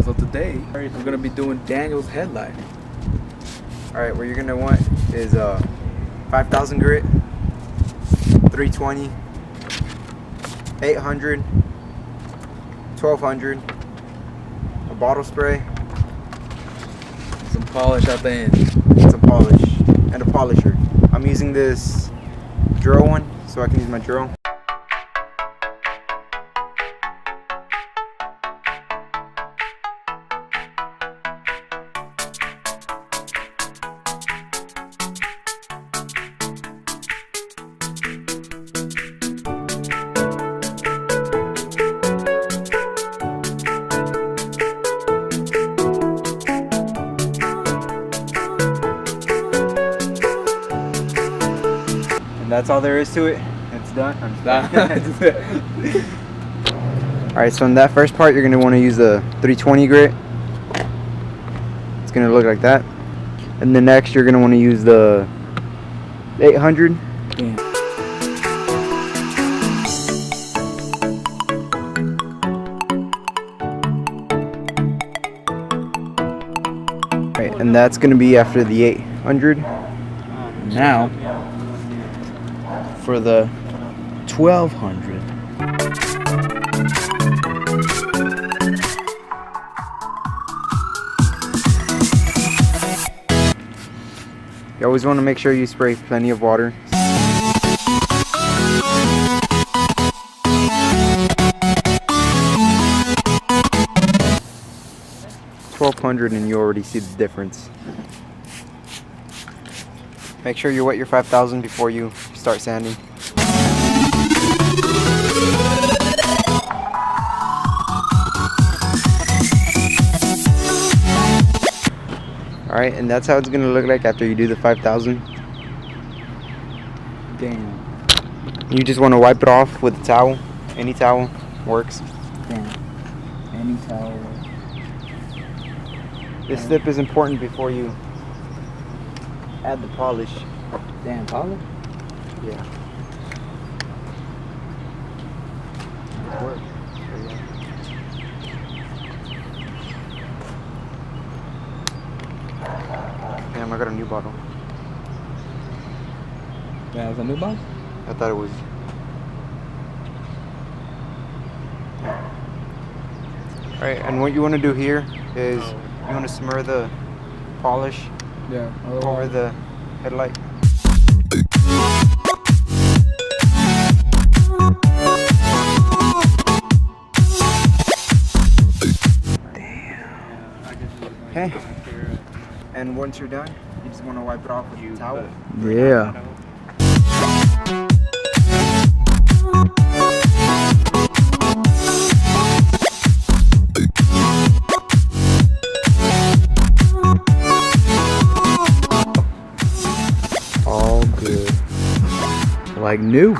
So today, I'm gonna be doing Daniel's headlight. Alright, what you're gonna want is 5,000 grit, 320, 800, 1200, a bottle spray, Some polish at the end. some polish, and a polisher. I'm using this drill one, so I can use my drill. That's all there is to it. It's done. I'm done. Alright, so in that first part, you're going to want to use the 320 grit. It's going to look like that. And the next, you're going to want to use the 800. Yeah. Right, and that's going to be after the 800. Now, for the 1200. You always want to make sure you spray plenty of water. $1,200 and you already see the difference. Make sure you wet your 5,000 before you start sanding. Alright, and that's how it's gonna look like after you do the 5,000. Damn. You just want to wipe it off with a towel. Any towel works. Damn. Any towel. This step is important before you add the polish. Damn, polish? Yeah. It works. Damn, I got a new bottle. Yeah, it's a new box? I thought it was. Alright, and what you want to do here is you want to smear the polish over the headlight. Damn. Okay. And once you're done, you just want to wipe it off with a towel. Yeah. All good. Like new.